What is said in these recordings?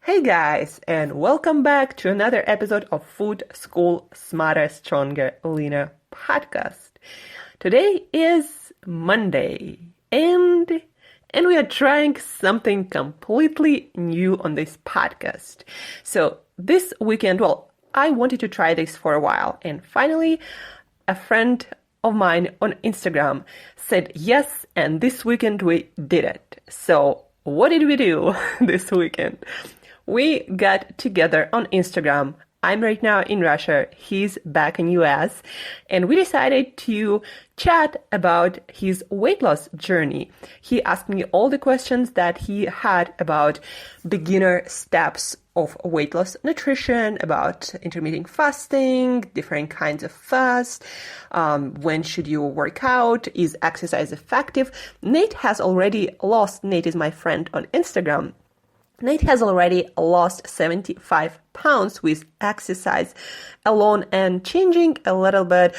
Hey guys, and welcome back to another episode of Food School Smarter, Stronger, Leaner podcast. Today is Monday, and we are trying something completely new on this podcast. So this weekend, I wanted to try this for a while, and finally, a friend of mine on Instagram said yes, and this weekend we did it. So what did we do this weekend? We got together on Instagram. I'm right now in Russia. He's back in US. And we decided to chat about his weight loss journey. He asked me all the questions that he had about beginner steps of weight loss nutrition, about intermittent fasting, different kinds of fast, when should you work out, is exercise effective. Nate is my friend on Instagram. Nate has already lost 75 pounds with exercise alone and changing a little bit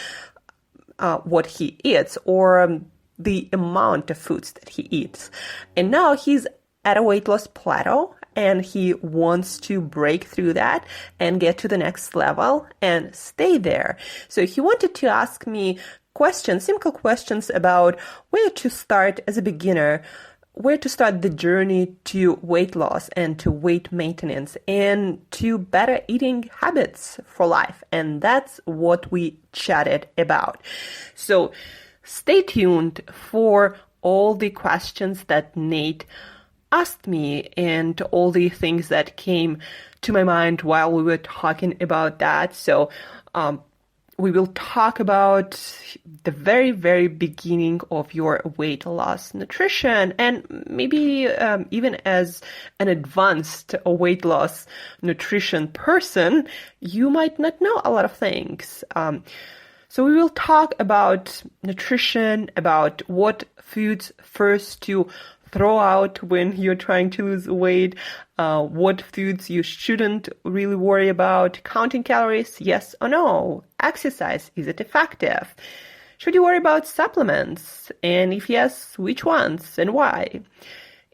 what he eats or the amount of foods that he eats. And now he's at a weight loss plateau and he wants to break through that and get to the next level and stay there. So he wanted to ask me simple questions about where to start as a beginner, where to start the journey to weight loss and to weight maintenance and to better eating habits for life. And that's what we chatted about. So stay tuned for all the questions that Nate asked me and all the things that came to my mind while we were talking about that. So, we will talk about the very, very beginning of your weight loss nutrition and maybe even as an advanced weight loss nutrition person, you might not know a lot of things. So we will talk about nutrition, about what foods first to throw out when you're trying to lose weight, what foods you shouldn't really worry about, counting calories, yes or no, exercise, is it effective? Should you worry about supplements? And if yes, which ones and why?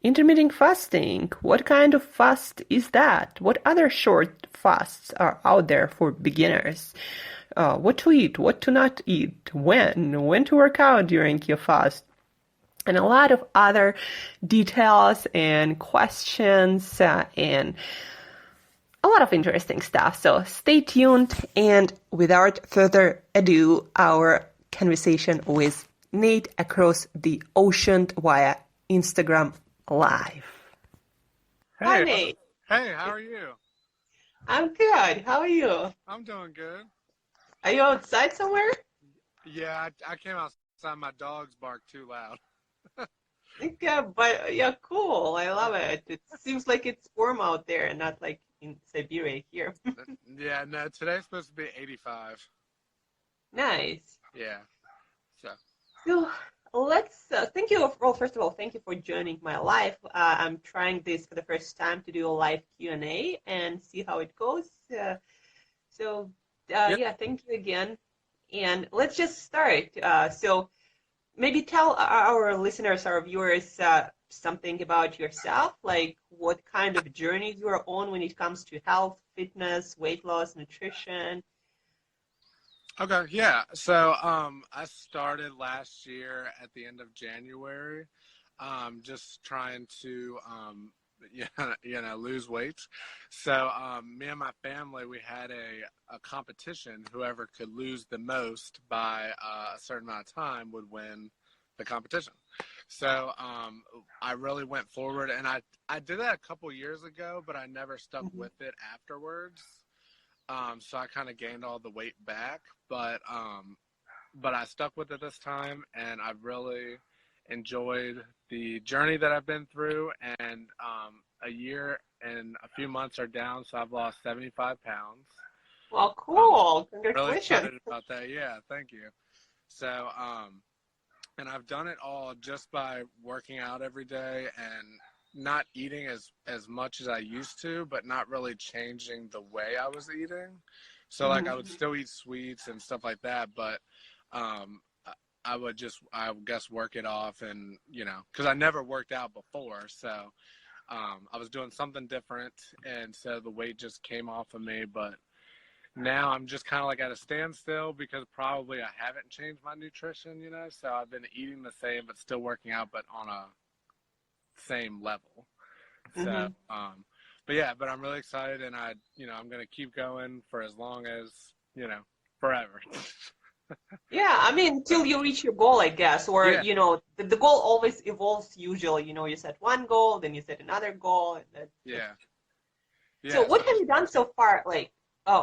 Intermittent fasting, what kind of fast is that? What other short fasts are out there for beginners? What to eat, what to not eat, when to work out during your fast, and a lot of other details and questions and a lot of interesting stuff. So stay tuned, and without further ado, our conversation with Nate across the ocean via Instagram Live. Hi, Nate. Hey, how are you? I'm good. How are you? I'm doing good. Are you outside somewhere? Yeah, I came outside. My dogs bark too loud. Yeah, but yeah, cool. I love it. It seems like it's warm out there and not like in Siberia here. Yeah, no, today's supposed to be 85. Nice. Yeah, so. So let's thank you. Well, first of all, thank you for joining my live. I'm trying this for the first time to do a live Q&A and see how it goes. Yeah, thank you again. And let's just start. So maybe tell our listeners, our viewers, something about yourself, like what kind of journey you are on when it comes to health, fitness, weight loss, nutrition. Okay, yeah. So I started last year at the end of January, just trying to lose weight. So me and my family, we had a competition. Whoever could lose the most by a certain amount of time would win the competition. So I really went forward, and I did that a couple years ago, but I never stuck with it afterwards. So I kind of gained all the weight back, but I stuck with it this time, and I've really enjoyed the journey that I've been through. And a year and a few months are down, so I've lost 75 pounds. Well, cool. Congratulations. Really excited about that. Yeah, thank you. So, and I've done it all just by working out every day and not eating as much as I used to, but not really changing the way I was eating. So like I would still eat sweets and stuff like that, but I would just, I guess, work it off, and because I never worked out before, so I was doing something different, and so the weight just came off of me. But now I'm just kind of like at a standstill because probably I haven't changed my nutrition, so I've been eating the same but still working out, but on a same level. So, Mm-hmm. but I'm really excited, and I'm going to keep going for as long as, forever. Yeah, I mean, till you reach your goal, I guess, or Yeah. the goal always evolves usually. You set one goal, then you set another goal, and that's Yeah. so. Yeah. What So, have you done so far? Like,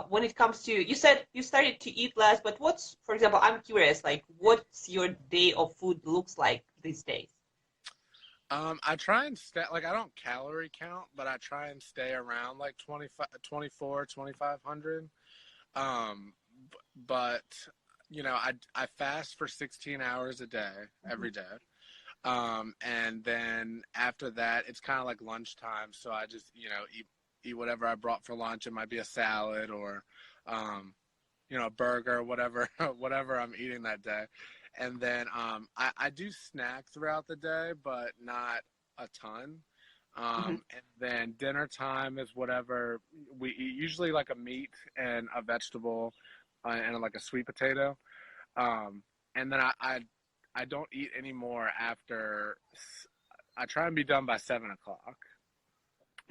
when it comes to, you said you started to eat less, but what's, for example, I'm curious, like, what's your day of food looks like these days? I try and stay, like, I don't calorie count, but I try and stay around like 25, 24, 2,500. Um, but, I fast for 16 hours a day, every day. And then after that, it's kind of like lunchtime. So I just, eat whatever I brought for lunch. It might be a salad or, a burger, whatever, whatever I'm eating that day. And then I do snack throughout the day, but not a ton. Mm-hmm. And then dinner time is whatever we eat, usually like a meat and a vegetable and like a sweet potato. Um, and then I don't eat anymore after, I try and be done by 7 o'clock.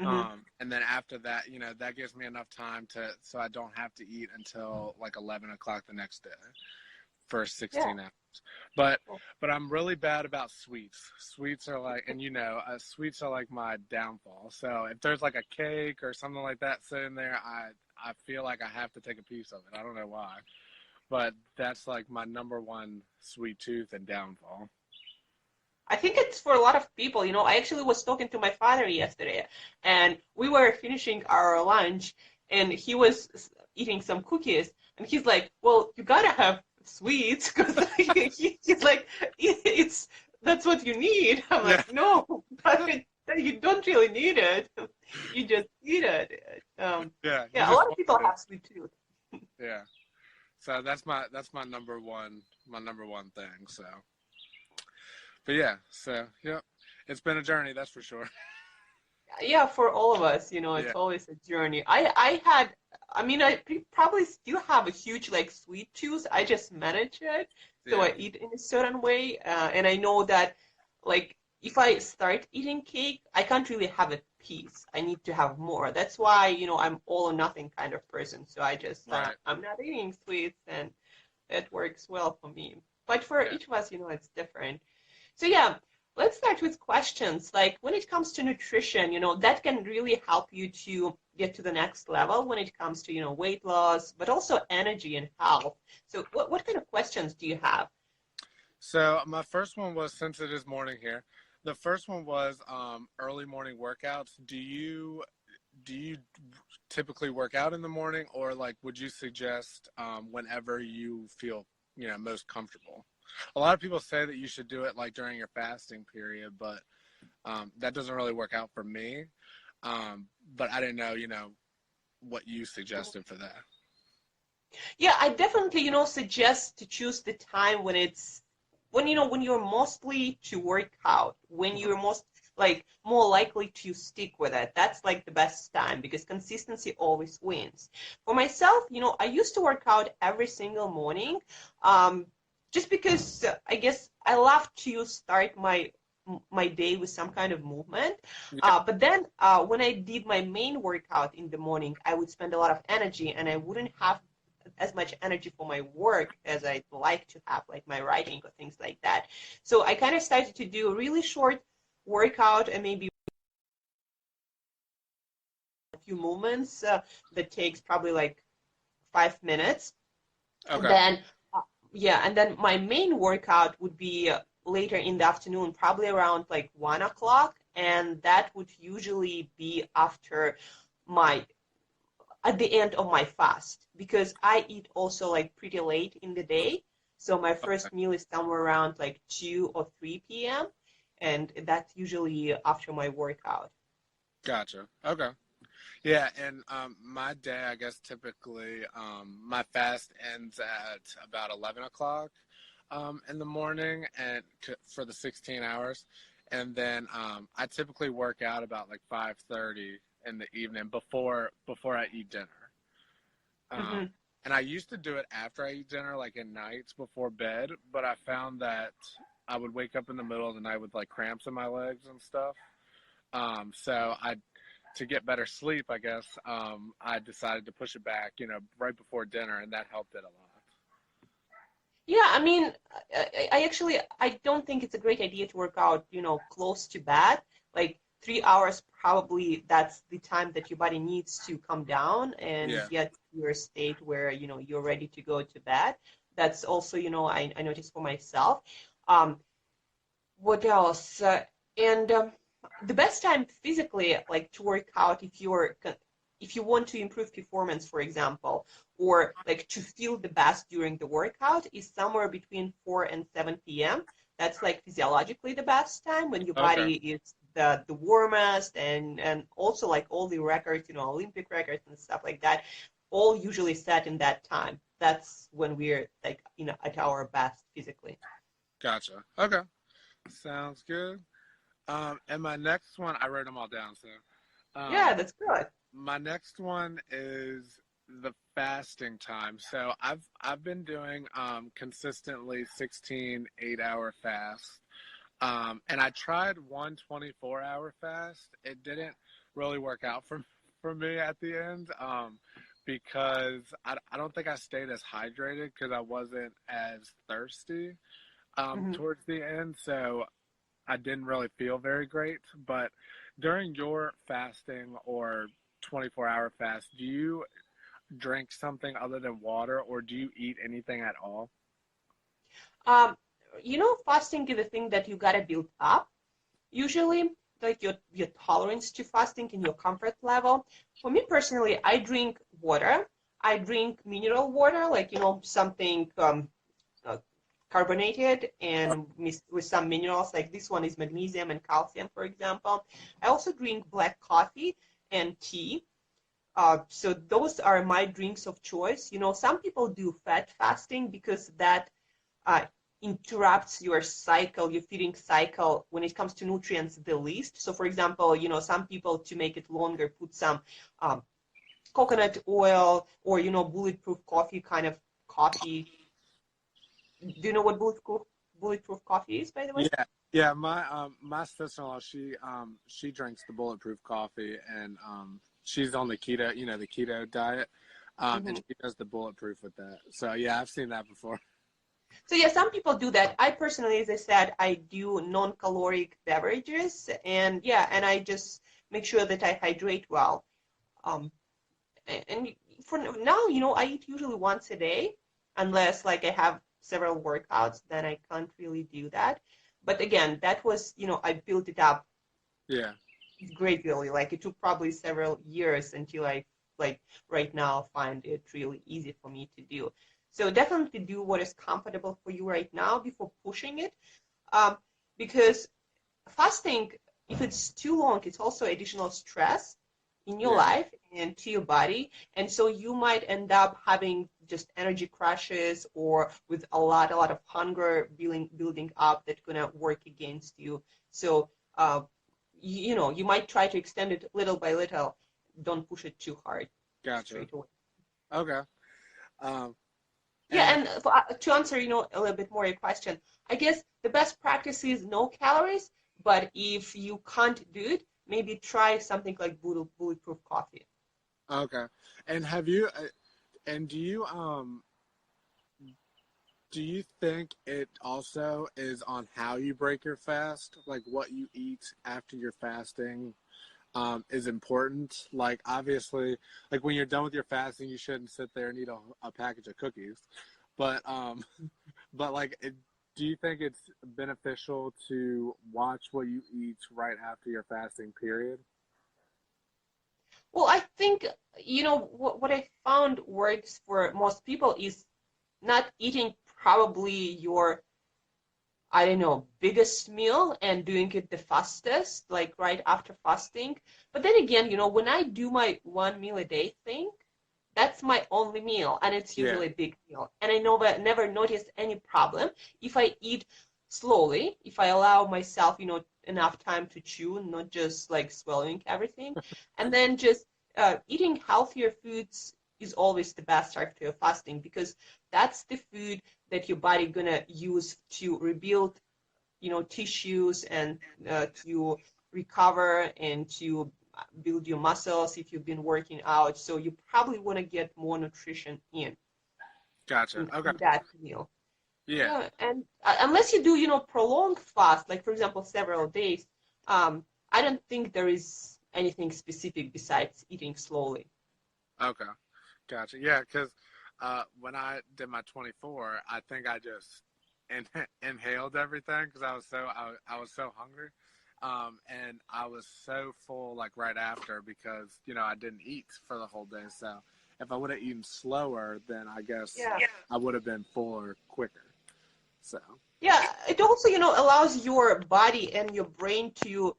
Mm-hmm. And then after that, that gives me enough time so I don't have to eat until like 11 o'clock the next day for Yeah. 16 hours. But but I'm really bad about sweets. Sweets are like, and sweets are like my downfall. So if there's like a cake or something like that sitting there, I feel like I have to take a piece of it. I don't know why, but that's like my number one sweet tooth and downfall. I think it's for a lot of people. I actually was talking to my father yesterday, and we were finishing our lunch, and he was eating some cookies, and he's like, "Well, you gotta have sweets," because he's like, "It's that's what you need." I'm Yeah, like, "No, but you don't really need it. You just eat it." yeah. You Yeah, a just lot of want people it. have sweet tooth. Yeah. So that's my number one thing. So, but yeah. So yeah, it's been a journey. That's for sure. Yeah, for all of us, Yeah. it's always a journey. I probably still have a huge like sweet tooth. I just manage it, so Yeah. I eat in a certain way, and I know that like if I start eating cake, I can't really have a piece. I need to have more. That's why, I'm all or nothing kind of person. So I just Right. I'm not eating sweets, and it works well for me. But for Yeah. each of us, it's different. So yeah, let's start with questions. Like when it comes to nutrition, that can really help you to get to the next level when it comes to, weight loss, but also energy and health. So what kind of questions do you have? So my first one was, since it is morning here, the first one was early morning workouts. Do you typically work out in the morning, or like would you suggest whenever you feel most comfortable? A lot of people say that you should do it like during your fasting period, but that doesn't really work out for me. But I didn't know what you suggested for that. Yeah, I definitely, suggest to choose the time when when you're mostly to work out, when you're most like more likely to stick with it. That's like the best time because consistency always wins. For myself, I used to work out every single morning, um, just because I guess I love to start my day with some kind of movement. Yeah. But then when I did my main workout in the morning, I would spend a lot of energy and I wouldn't have as much energy for my work as I'd like to have, like my writing or things like that. So I kind of started to do a really short workout and maybe a few movements that takes probably like 5 minutes. And Okay. then, yeah, and then my main workout would be later in the afternoon, probably around like 1 o'clock. And that would usually be after my at the end of my fast because I eat also like pretty late in the day. So my Okay. first meal is somewhere around like 2 or 3 p.m. And that's usually after my workout. Gotcha. Okay. Yeah, and my day, I guess typically, my fast ends at about 11 o'clock in the morning, and for the 16 hours. and then I typically work out about like 5:30 in the evening before I eat dinner. Mm-hmm. And I used to do it after I eat dinner, like at nights before bed, but I found that I would wake up in the middle of the night with like cramps in my legs and stuff. So to get better sleep, I guess, I decided to push it back, right before dinner, and that helped it a lot. Yeah, I mean, I actually I don't think it's a great idea to work out, close to bed. Like 3 hours, probably that's the time that your body needs to come down and Yeah, get to your state where, you're ready to go to bed. That's also, I noticed for myself. Um, what else? And The best time physically, like to work out, if you want to improve performance, for example, or like to feel the best during the workout, is somewhere between 4 and 7 p.m. That's like physiologically the best time when your okay, body is the warmest, and also like all the records, Olympic records and stuff like that, all usually set in that time. That's when we're like, at our best physically. gotcha. Okay, sounds good. And my next one, I wrote them all down, so Yeah, um, that's good. my next one is the fasting time. So I've been doing consistently 16 8-hour fasts. And I tried one 24-hour fast. It didn't really work out for me at the end, because I don't think I stayed as hydrated because I wasn't as thirsty Mhm. towards the end. So I didn't really feel very great. But during your fasting or 24-hour fast, do you drink something other than water, or do you eat anything at all? Um, Fasting is a thing that you gotta build up. Usually, like your tolerance to fasting and your comfort level. For me personally, I drink water. I drink mineral water, like something uh, carbonated and mixed with some minerals. Like this one is magnesium and calcium, for example. I also drink black coffee and tea. So those are my drinks of choice. Some people do fat fasting because that uh, interrupts your cycle, your feeding cycle when it comes to nutrients the least. So for example, some people, to make it longer, put some um, coconut oil or, bulletproof coffee kind of coffee. Do you know what bulletproof coffee is, by the way? Yeah, yeah. My sister-in-law, she drinks the bulletproof coffee, and she's on the keto, the keto diet, and Hmm. she does the bulletproof with that. So yeah, I've seen that before. So yeah, some people do that. I personally, as I said, I do non-caloric beverages, and yeah, and I just make sure that I hydrate well. Um, and for now, I eat usually once a day, unless like I have several workouts, then I can't really do that. But again, that was, I built it up Yeah, gradually. Like it took probably several years until I, like, right now, find it really easy for me to do. So definitely do what is comfortable for you right now before pushing it. Um, because fasting, if it's too long, it's also additional stress in your yeah, life and to your body. And so you might end up having just energy crashes, or with a lot of hunger building up that's gonna work against you. So you might try to extend it little by little. Don't push it too hard gotcha. straight away. Okay. Um, Yeah, and and to answer, a little bit more your question, I guess the best practice is no calories, but if you can't do it, maybe try something like bulletproof coffee. okay, and and do you think it also is on how you break your fast, like what you eat after your fasting? Is important. Like obviously, like when you're done with your fasting, you shouldn't sit there and eat a package of cookies. But but like, do you think it's beneficial to watch what you eat right after your fasting period? Well, I think, what I found works for most people is not eating probably your, I don't know, biggest meal and doing it the fastest, like right after fasting. But then again, when I do my one meal a day thing, that's my only meal, and it's Yeah, usually a big meal. And I never noticed any problem if I eat slowly, if I allow myself, enough time to chew, not just like swallowing everything. And then just eating healthier foods is always the best after your fasting, because that's the food that your body gonna use to rebuild, tissues, and to recover and to build your muscles if you've been working out. So you probably want to get more nutrition Gotcha. Okay. in that meal. Yeah. Yeah, and unless you do, prolonged fast, like for example, several days, I don't think there is anything specific besides eating slowly. Okay. Gotcha. Yeah, because when I did my 24, I think I just inhaled everything because I was so hungry, and I was so full like right after because I didn't eat for the whole day. So if I would have eaten slower, then I guess Yeah. I would have been fuller quicker. So Yeah, it also, allows your body and your brain to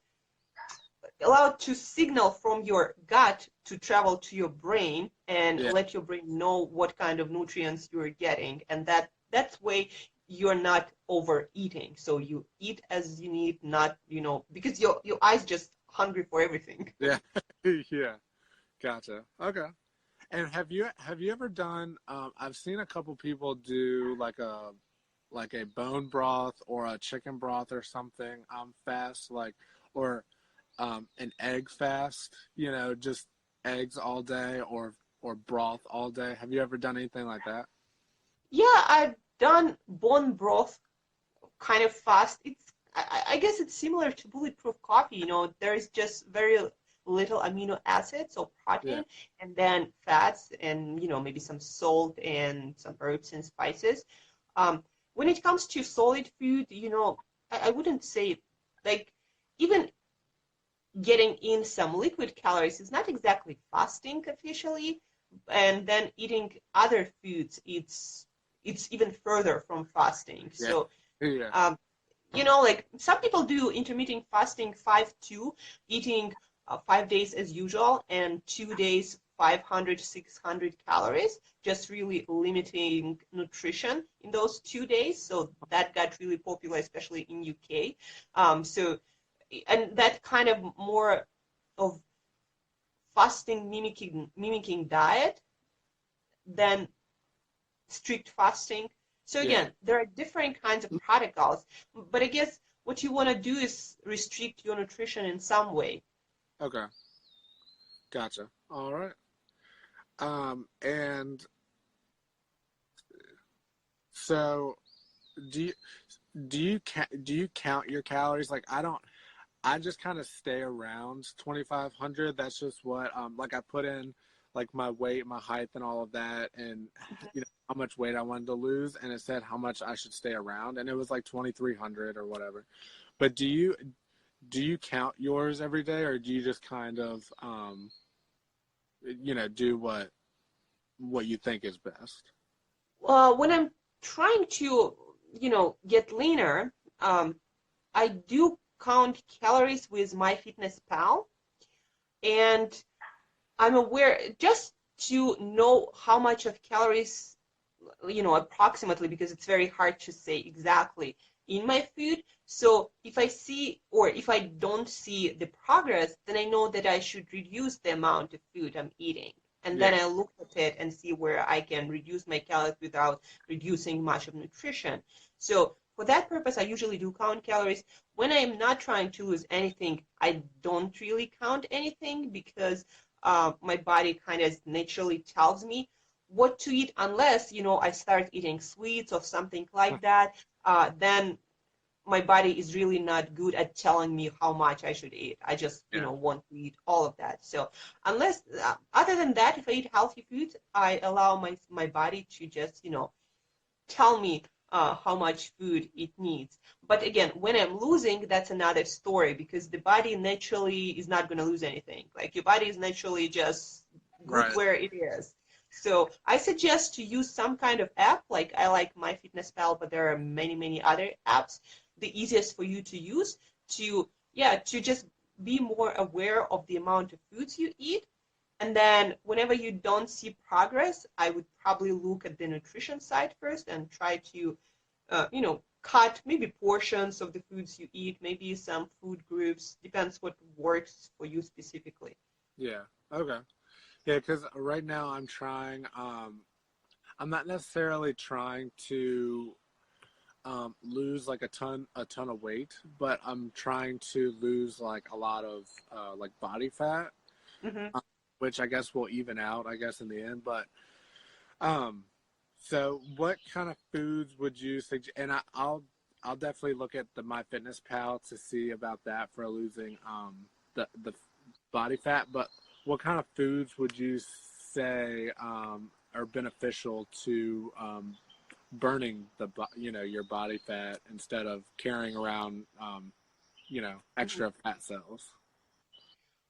allow to signal from your gut to travel to your brain and yeah, let your brain know what kind of nutrients you're getting, and that's way you're not overeating. So you eat as you need, not because your eyes just hungry for everything. yeah, yeah. Gotcha. Okay. And have you ever done? I've seen a couple people do like a bone broth or a chicken broth or something fast, like or an egg fast. Just eggs all day or broth all day. Have you ever done anything like that? Yeah, I've done bone broth kind of fast. I guess it's similar to bulletproof coffee. There is just very little amino acids or Yeah. protein, and then fats, and maybe some salt and some herbs and spices. Um, when it comes to solid food, I wouldn't say like even getting in some liquid calories is not exactly fasting officially, and then eating other foods, it's even further from fasting. Yeah. So Yeah. um, like some people do intermittent fasting 5-2, eating 5 days as usual and 2 days 500, 600 calories, just really limiting nutrition in those 2 days. So that got really popular, especially in UK. So, and that kind of more of fasting mimicking diet than strict fasting. So Yeah. again, there are different kinds of protocols, but I guess what you want to do is restrict your nutrition in some way. Okay. Gotcha. All right. And so do you do you count your calories? Like I don't. I just kind of stay around 2,500. That's just what like I put in like my weight, my height, and all of that, and how much weight I wanted to lose, and it said how much I should stay around, and it was like 2,300 or whatever. But do you count yours every day, or do you just kind of do what you think is best? When I'm trying to, get leaner, I do count calories with MyFitnessPal, and I'm aware just to know how much of calories, approximately, because it's very hard to say exactly in my food. So if I see, or if I don't see the progress, then I know that I should reduce the amount of food I'm eating. And Yeah. then I look at it and see where I can reduce my calories without reducing much of nutrition. So for that purpose, I usually do count calories. When I'm not trying to lose anything, I don't really count anything, because my body kind of naturally tells me what to eat, unless I start eating sweets or something like that. Then my body is really not good at telling me how much I should eat. I just Yeah. want to eat all of that. So unless other than that, if I eat healthy foods, I allow my body to just tell me how much food it needs. But again, when I'm losing, that's another story, because the body naturally is not going to lose anything. Like your body is naturally just good Right. where it is. So I suggest to use some kind of app. Like I like MyFitnessPal, but there are many, many other apps. The easiest for you to use to just be more aware of the amount of foods you eat. And then whenever you don't see progress, I would probably look at the nutrition side first and try to, cut maybe portions of the foods you eat, maybe some food groups, depends what works for you specifically. Yeah. Okay. Yeah, because right now I'm trying. I'm not necessarily trying to lose like a ton of weight, but I'm trying to lose like a lot of like body fat, Mm-hmm. which I guess will even out, I guess, in the end. But um, so what kind of foods would you suggest? And I'll definitely look at the MyFitnessPal to see about that for losing the body fat. But what kind of foods would you say are beneficial to burning your body fat instead of carrying around Mm-hmm. extra fat cells?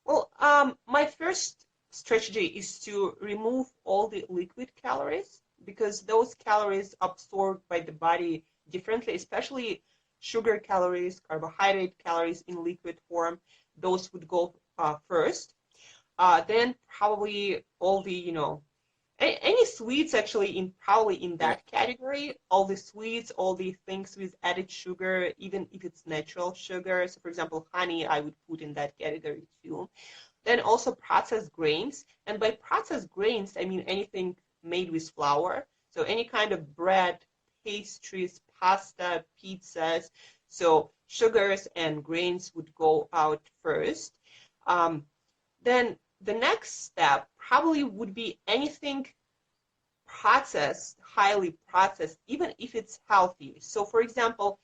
Well, my first strategy is to remove all the liquid calories because those calories absorbed by the body differently, especially sugar calories, carbohydrate calories in liquid form. Those would go first. Then probably all the, any sweets actually probably in Yeah. that category, all the sweets, all the things with added sugar, even if it's natural sugar. So for example, honey, I would put in that category too. Then also processed grains. And by processed grains, I mean anything made with flour. So any kind of bread, pastries, pasta, pizzas. So sugars and grains would go out first. Um, then the next step probably would be anything processed, highly processed, even if it's healthy. So for example,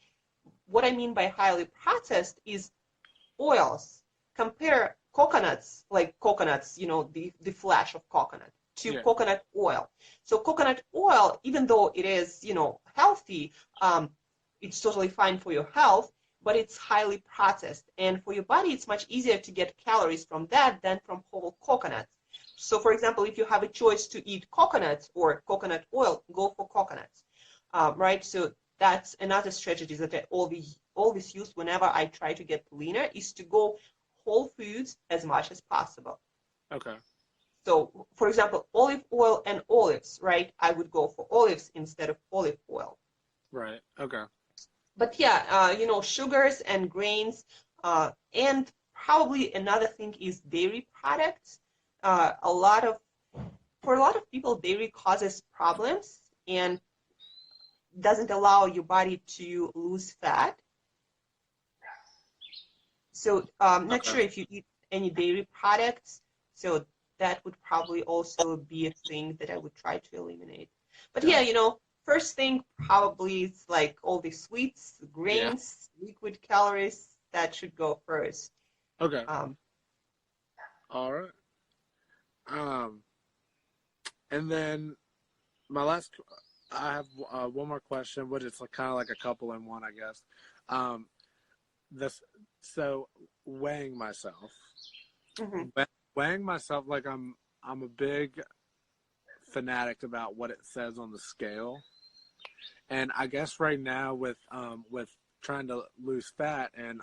what I mean by highly processed is oils. Compare coconuts, like coconuts, the flesh of coconut, to Yeah. coconut oil. So coconut oil, even though it is, healthy, it's totally fine for your health, but it's highly processed. And for your body, it's much easier to get calories from that than from whole coconuts. So for example, if you have a choice to eat coconuts or coconut oil, go for coconuts, right? So that's another strategy that I always use whenever I try to get leaner is to go whole foods as much as possible. Okay. So, for example, olive oil and olives, right? I would go for olives instead of olive oil. Right. Okay. But yeah, sugars and grains, and probably another thing is dairy products. A lot of For a lot of people, dairy causes problems and doesn't allow your body to lose fat. So not Okay. sure if you eat any dairy products. So that would probably also be a thing that I would try to eliminate. But yeah, Gotcha. first thing probably is like all the sweets, Yeah. grains, liquid calories, that should go first. Okay. Um, All right. Um, and then my last, I have one more question, but it's like kind of like a couple in one, I guess. Um, this so weighing myself, mhm, weighing myself like I'm a big fanatic about what it says on the scale. And I guess right now with trying to lose fat and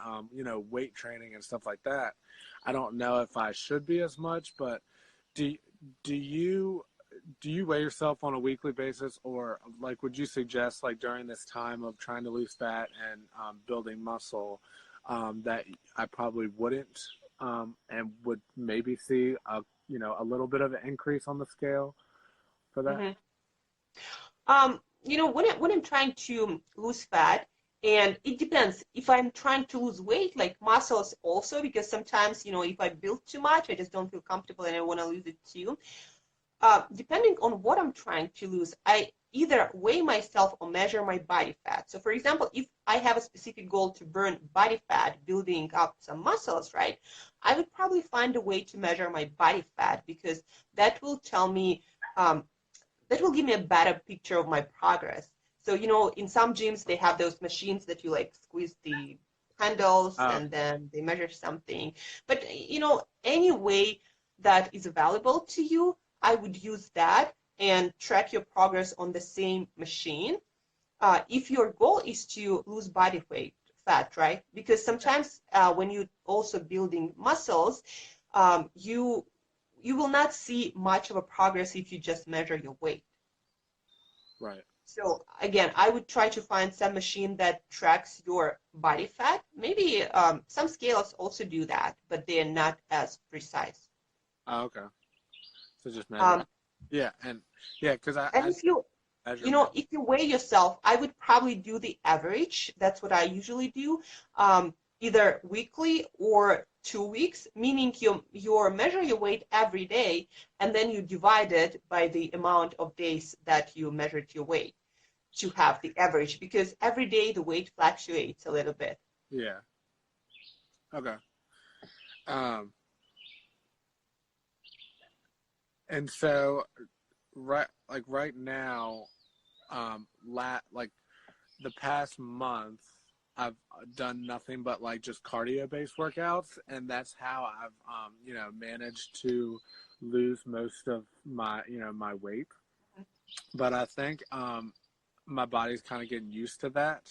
weight training and stuff like that, I don't know if I should be as much. But do do you do you weigh yourself on a weekly basis, or like would you suggest like during this time of trying to lose fat and building muscle that I probably wouldn't and would maybe see a little bit of an increase on the scale for that? mhm. When I'm trying to lose fat, and it depends if I'm trying to lose weight, like muscles also, because sometimes, if I build too much, I just don't feel comfortable and I want to lose it too. Depending on what I'm trying to lose, I either weigh myself or measure my body fat. So for example, if I have a specific goal to burn body fat, building up some muscles, right, I would probably find a way to measure my body fat because that will tell me, um, that will give me a better picture of my progress. So, in some gyms, they have those machines that you like squeeze the handles Oh, and then they measure something. But, any way that is available to you, I would use that and track your progress on the same machine. If your goal is to lose body weight, fat, right? Because sometimes when you also building muscles, you will not see much of a progress if you just measure your weight. right. So again, I would try to find some machine that tracks your body fat. Maybe some scales also do that, but they're not as precise. Oh, okay. So just measure. Um, Yeah, and yeah, because and I if you, measure you my. know, if you weigh yourself, I would probably do the average. That's what I usually do, either weekly or 2 weeks, meaning you measure your weight every day, and then you divide it by the amount of days that you measured your weight to have the average, because every day the weight fluctuates a little bit. Yeah. Okay. Um, and so right now, like the past month, I've done nothing but like just cardio based workouts, and that's how I've managed to lose most of my my weight. But I think my body's kind of getting used to that,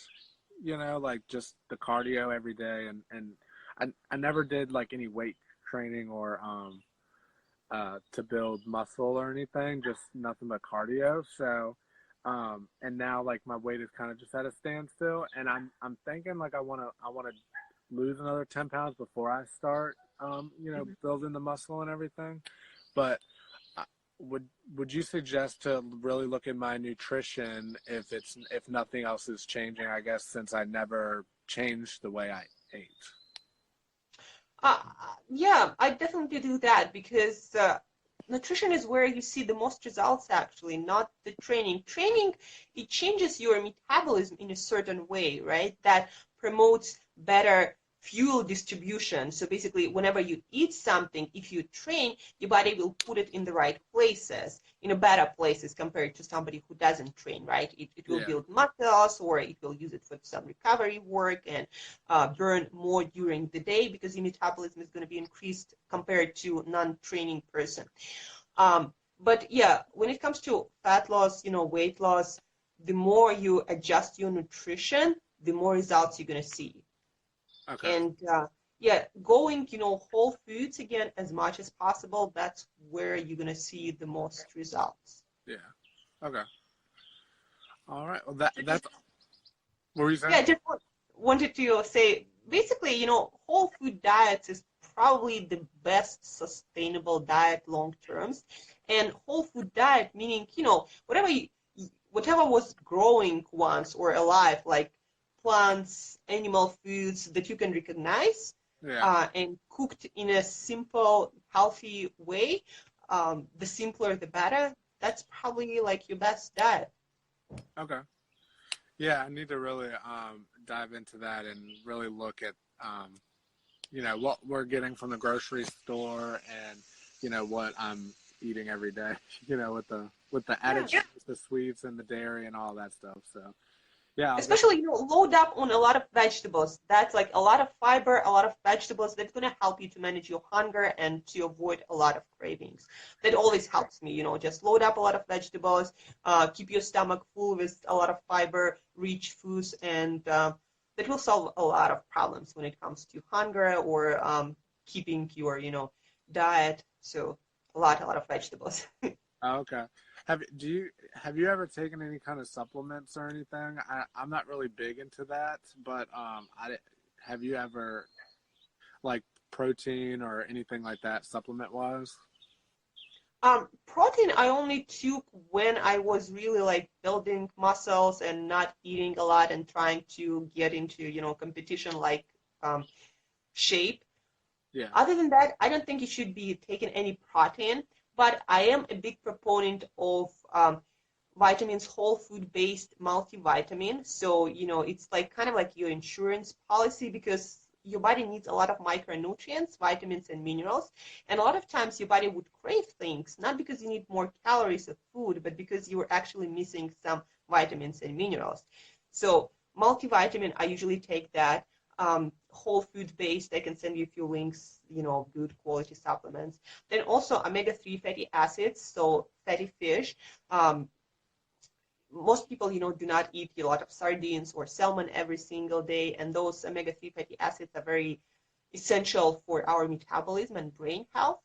like just the cardio every day, and I never did like any weight training or to build muscle or anything, just nothing but cardio. So and now like my weight is kind of just at a standstill, and I'm thinking like I want to lose another 10 pounds before I start building the muscle and everything. But uh, would you suggest to really look at my nutrition if nothing else is changing, I guess, since I never changed the way I ate? Uh, yeah, I definitely do that, because nutrition is where you see the most results, actually, not the training. Training, it changes your metabolism in a certain way, right? That promotes better fuel distribution. So basically, whenever you eat something, if you train, your body will put it in the right places, in a better places compared to somebody who doesn't train, right? It will Yeah. build muscles, or it will use it for some recovery work, and burn more during the day, because your metabolism is going to be increased compared to non-training person. But yeah, when it comes to fat loss, weight loss, the more you adjust your nutrition, the more results you're going to see. Okay. And yeah, going, whole foods again as much as possible, that's where you're going to see the most results. Yeah. Okay. All right. Well, that's what were you saying? Yeah, just wanted to say, basically, whole food diets is probably the best sustainable diet long terms. And whole food diet meaning, whatever was growing once or alive, like plants, animal foods that you can recognize, Yeah. and cooked in a simple, healthy way. The simpler, the better. That's probably like your best diet. Okay. Yeah, I need to really dive into that and really look at what we're getting from the grocery store, and what I'm eating every day. With the added Yeah. the sweets and the dairy and all that stuff. So yeah, I'll definitely. Especially, load up on a lot of vegetables. That's like a lot of fiber, a lot of vegetables. That's going to help you to manage your hunger and to avoid a lot of cravings. That always helps me, just load up a lot of vegetables, keep your stomach full with a lot of fiber, rich foods, and that will solve a lot of problems when it comes to hunger, or keeping your, diet. So a lot of vegetables. Oh, okay. Have you ever taken any kind of supplements or anything? I'm not really big into that, but have you ever like protein or anything like that supplement wise? Protein I only took when I was really like building muscles and not eating a lot and trying to get into, competition like shape. Yeah. Other than that, I don't think you should be taking any protein, but I am a big proponent of vitamins, whole food based multivitamin. So, it's like kind of like your insurance policy, because your body needs a lot of micronutrients, vitamins, and minerals. And a lot of times your body would crave things, not because you need more calories of food, but because you are actually missing some vitamins and minerals. So, multivitamin, I usually take that. Whole food based, I can send you a few links, good quality supplements. Then also omega-3 fatty acids, so fatty fish. Um, Most people, do not eat a lot of sardines or salmon every single day, and those omega-3 fatty acids are very essential for our metabolism and brain health.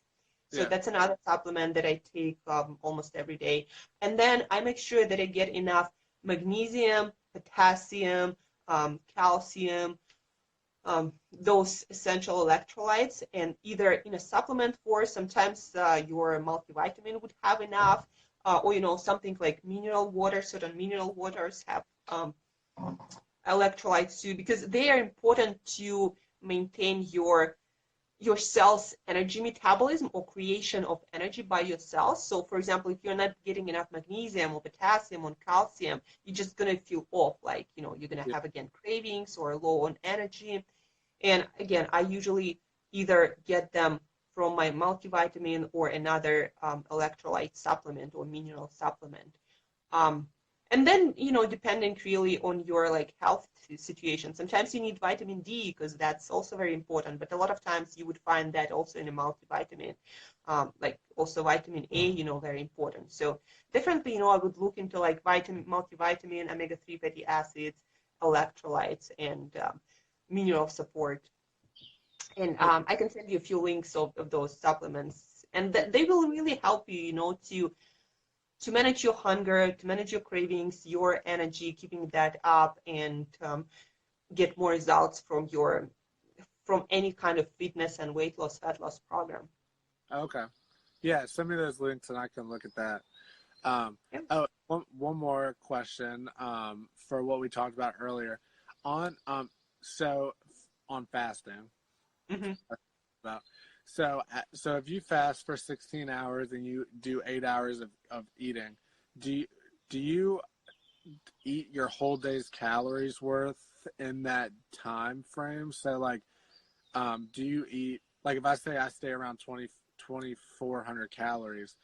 So Yeah. that's another supplement that I take almost every day. And then I make sure that I get enough magnesium, potassium, calcium, those essential electrolytes, and either in a supplement form, sometimes your multivitamin would have enough, or something like mineral water. Certain mineral waters have electrolytes too, because they are important to maintain your cells' energy metabolism or creation of energy by your cells. So, for example, if you're not getting enough magnesium or potassium or calcium, you're just gonna feel off, like you're gonna have again cravings or low on energy. And again, I usually either get them from my multivitamin or another electrolyte supplement or mineral supplement. Um, and then, depending really on your like health situation, sometimes you need vitamin D because that's also very important. But a lot of times you would find that also in a multivitamin, like also vitamin A, very important. So definitely, I would look into like multivitamin, omega-3 fatty acids, electrolytes, and mineral support. And I can send you a few links of those supplements, and they will really help you, to manage your hunger, to manage your cravings, your energy, keeping that up, and get more results from any kind of fitness and weight loss, fat loss program. Okay. Yeah, send me those links and I can look at that. Yeah. Oh, one more question for what we talked about earlier on on fasting. Mm-hmm. So if you fast for 16 hours and you do 8 hours of eating, do you eat your whole day's calories worth in that time frame? So like, do you eat, like if I say I stay around 2,400 calories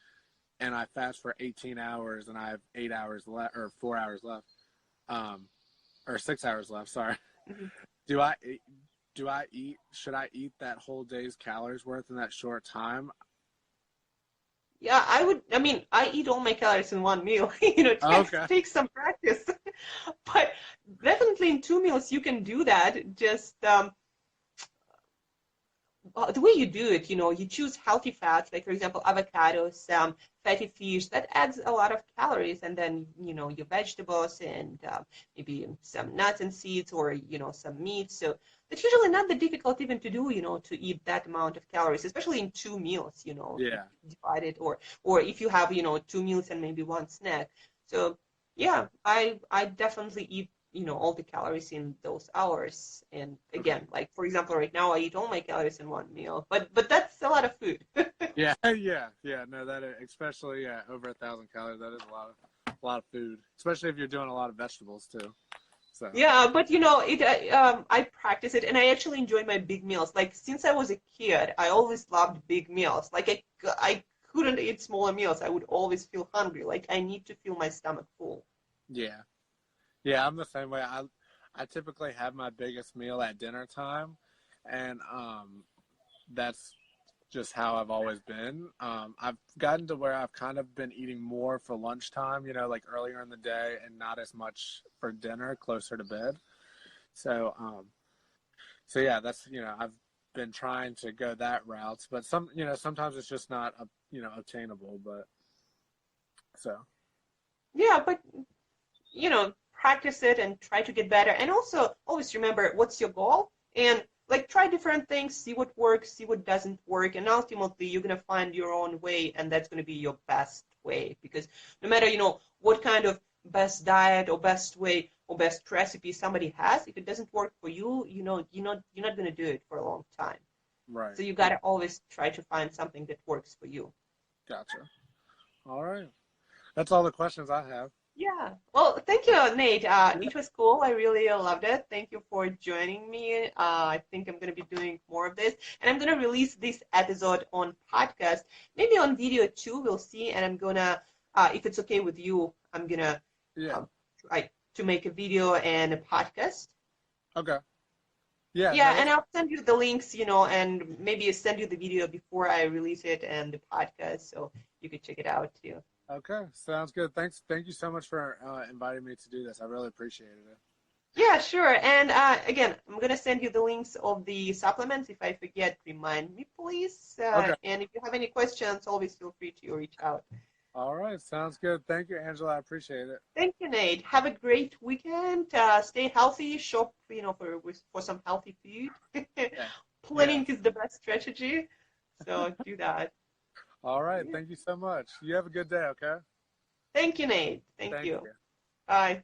and I fast for 18 hours and I have 8 hours left or 4 hours left, or 6 hours left, sorry. Mm-hmm. Should I eat that whole day's calories worth in that short time? Yeah, I eat all my calories in one meal. It Okay. takes some practice, but definitely in 2 meals you can do that. Just the way you do it, you choose healthy fats, like for example, avocados, fatty fish, that adds a lot of calories, and then, your vegetables and maybe some nuts and seeds or, some meat. So it's usually not that difficult even to do, to eat that amount of calories, especially in 2 meals, Yeah. divided, or if you have, 2 meals and maybe one snack. So yeah, I definitely eat all the calories in those hours. And again, like for example, right now I eat all my calories in one meal, but that's a lot of food. Yeah. Yeah. No, that is, especially over 1,000 calories. That is a lot of food, especially if you're doing a lot of vegetables too. So. Yeah, but I practice it, and I actually enjoy my big meals. Like since I was a kid, I always loved big meals. Like I couldn't eat smaller meals. I would always feel hungry. Like I need to feel my stomach full. Yeah. Yeah, I'm the same way. I typically have my biggest meal at dinner time, and that's just how I've always been. I've gotten to where I've kind of been eating more for lunchtime, like earlier in the day, and not as much for dinner, closer to bed. So, so yeah, that's I've been trying to go that route, but sometimes it's just not obtainable. But so Yeah, but practice it and try to get better. And also always remember what's your goal, and like try different things, see what works, see what doesn't work, and ultimately you're gonna find your own way, and that's gonna be your best way. Because no matter what kind of best diet or best way or best recipe somebody has, if it doesn't work for you, you're not gonna do it for a long time. right, So you gotta always try to find something that works for you. gotcha. All right, that's all the questions I have. Yeah. Well, thank you, Nate. Yeah. It was cool. I really loved it. Thank you for joining me. I think I'm going to be doing more of this. And I'm going to release this episode on podcast, maybe on video too. We'll see. And I'm going to, if it's okay with you, I'm going to Yeah. try to make a video and a podcast. Okay. Yeah. Yeah. No, And I'll send you the links, and maybe send you the video before I release it and the podcast so you could check it out too. okay. Sounds good. Thanks. Thank you so much for inviting me to do this. I really appreciated it. Yeah, sure. And again, I'm going to send you the links of the supplements. If I forget, remind me, please. Okay. And if you have any questions, always feel free to reach out. All right, sounds good. Thank you, Angela. I appreciate it. Thank you, Nate. Have a great weekend. Stay healthy. Shop, for some healthy food. Yeah. Planning Yes. is the best strategy, so do that. All right. Thank you so much. You have a good day, okay? Thank you, Nate. Thank Thank you. you. Bye.